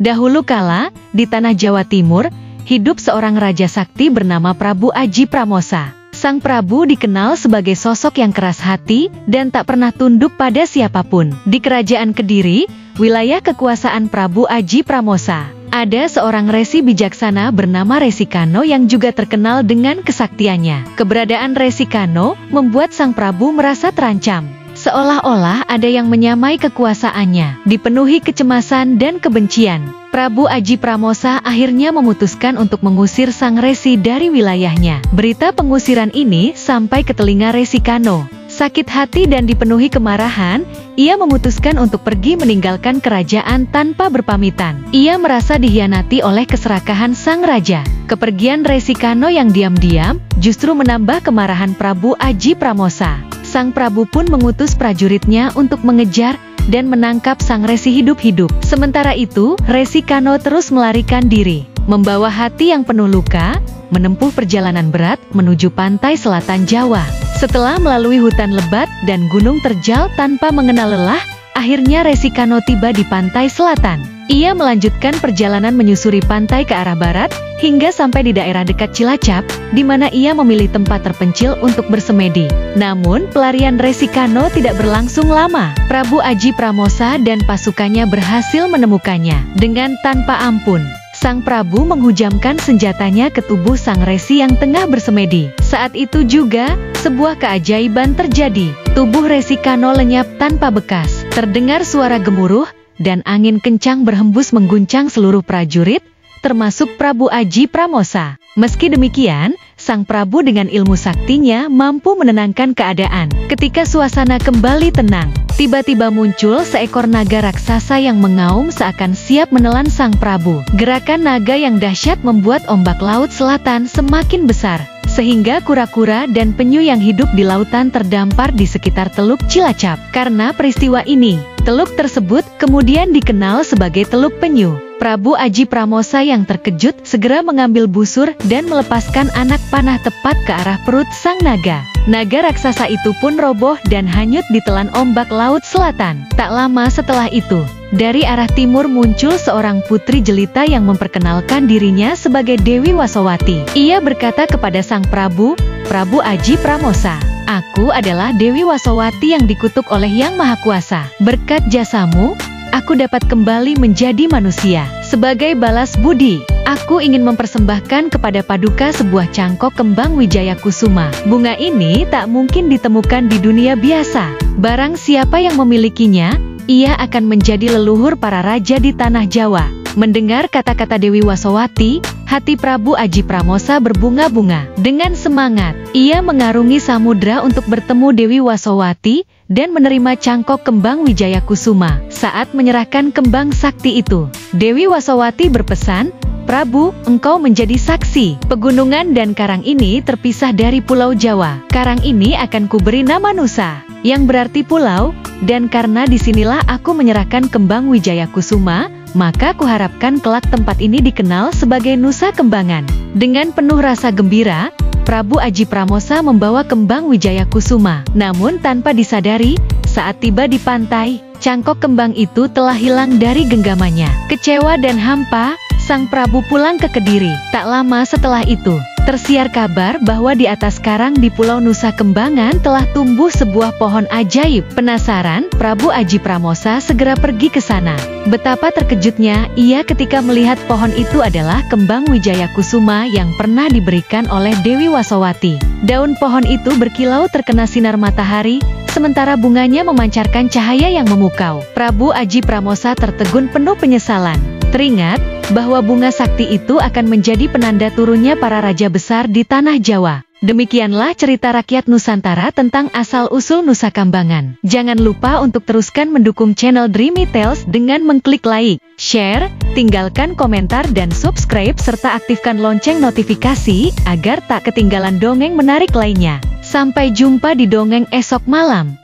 Dahulu kala, di tanah Jawa Timur, hidup seorang raja sakti bernama Prabu Aji Pramosa. Sang Prabu dikenal sebagai sosok yang keras hati dan tak pernah tunduk pada siapapun. Di kerajaan Kediri, wilayah kekuasaan Prabu Aji Pramosa, ada seorang resi bijaksana bernama Resi Kano yang juga terkenal dengan kesaktiannya. Keberadaan Resi Kano membuat sang Prabu merasa terancam. Seolah-olah ada yang menyamai kekuasaannya, dipenuhi kecemasan dan kebencian. Prabu Aji Pramosa akhirnya memutuskan untuk mengusir sang resi dari wilayahnya. Berita pengusiran ini sampai ke telinga Resi Kano. Sakit hati dan dipenuhi kemarahan, ia memutuskan untuk pergi meninggalkan kerajaan tanpa berpamitan. Ia merasa dikhianati oleh keserakahan sang raja. Kepergian Resi Kano yang diam-diam justru menambah kemarahan Prabu Aji Pramosa. Sang Prabu pun mengutus prajuritnya untuk mengejar dan menangkap sang resi hidup-hidup. Sementara itu, Resi Kano terus melarikan diri, membawa hati yang penuh luka, menempuh perjalanan berat menuju pantai selatan Jawa. Setelah melalui hutan lebat dan gunung terjal tanpa mengenal lelah, akhirnya Resi Kano tiba di pantai selatan. Ia melanjutkan perjalanan menyusuri pantai ke arah barat, hingga sampai di daerah dekat Cilacap, di mana ia memilih tempat terpencil untuk bersemedi. Namun, pelarian Resi Kano tidak berlangsung lama. Prabu Aji Pramosa dan pasukannya berhasil menemukannya. Dengan tanpa ampun, sang Prabu menghujamkan senjatanya ke tubuh sang resi yang tengah bersemedi. Saat itu juga, sebuah keajaiban terjadi. Tubuh Resi Kano lenyap tanpa bekas. Terdengar suara gemuruh, dan angin kencang berhembus mengguncang seluruh prajurit, termasuk Prabu Aji Pramosa. Meski demikian, sang Prabu dengan ilmu saktinya mampu menenangkan keadaan. Ketika suasana kembali tenang, tiba-tiba muncul seekor naga raksasa yang mengaum seakan siap menelan sang Prabu. Gerakan naga yang dahsyat membuat ombak laut selatan semakin besar, sehingga kura-kura dan penyu yang hidup di lautan terdampar di sekitar Teluk Cilacap. Karena peristiwa ini, teluk tersebut kemudian dikenal sebagai Teluk Penyu. Prabu Aji Pramosa yang terkejut segera mengambil busur dan melepaskan anak panah tepat ke arah perut sang naga. Naga raksasa itu pun roboh dan hanyut ditelan ombak laut selatan. Tak lama setelah itu, dari arah timur muncul seorang putri jelita yang memperkenalkan dirinya sebagai Dewi Wasowati. Ia berkata kepada sang Prabu, Prabu Aji Pramosa, "Aku adalah Dewi Wasowati yang dikutuk oleh Yang Maha Kuasa. Berkat jasamu, aku dapat kembali menjadi manusia. Sebagai balas budi, aku ingin mempersembahkan kepada Paduka sebuah cangkok kembang Wijaya Kusuma. Bunga ini tak mungkin ditemukan di dunia biasa. Barang siapa yang memilikinya, ia akan menjadi leluhur para raja di tanah Jawa." Mendengar kata-kata Dewi Wasowati, hati Prabu Aji Pramosa berbunga-bunga. Dengan semangat, ia mengarungi samudra untuk bertemu Dewi Wasowati dan menerima cangkok kembang Wijaya Kusuma. Saat menyerahkan kembang sakti itu, Dewi Wasowati berpesan, "Prabu, engkau menjadi saksi. Pegunungan dan karang ini terpisah dari Pulau Jawa. Karang ini akan kuberi nama Nusa, yang berarti pulau, dan karena disinilah aku menyerahkan kembang Wijaya Kusuma, maka kuharapkan kelak tempat ini dikenal sebagai Nusa Kembangan." Dengan penuh rasa gembira, Prabu Aji Pramosa membawa kembang Wijaya Kusuma. Namun tanpa disadari, saat tiba di pantai, cangkok kembang itu telah hilang dari genggamannya. Kecewa dan hampa, sang Prabu pulang ke Kediri. Tak lama setelah itu, tersiar kabar bahwa di atas karang di Pulau Nusa Kembangan telah tumbuh sebuah pohon ajaib. Penasaran, Prabu Aji Pramosa segera pergi ke sana. Betapa terkejutnya ia ketika melihat pohon itu adalah kembang Wijaya Kusuma yang pernah diberikan oleh Dewi Wasowati. Daun pohon itu berkilau terkena sinar matahari, sementara bunganya memancarkan cahaya yang memukau. Prabu Aji Pramosa tertegun penuh penyesalan. Teringat bahwa bunga sakti itu akan menjadi penanda turunnya para raja besar di tanah Jawa. Demikianlah cerita rakyat Nusantara tentang asal-usul Nusa Kambangan. Jangan lupa untuk teruskan mendukung channel Dreamy Tales dengan mengklik like, share, tinggalkan komentar dan subscribe serta aktifkan lonceng notifikasi agar tak ketinggalan dongeng menarik lainnya. Sampai jumpa di dongeng esok malam.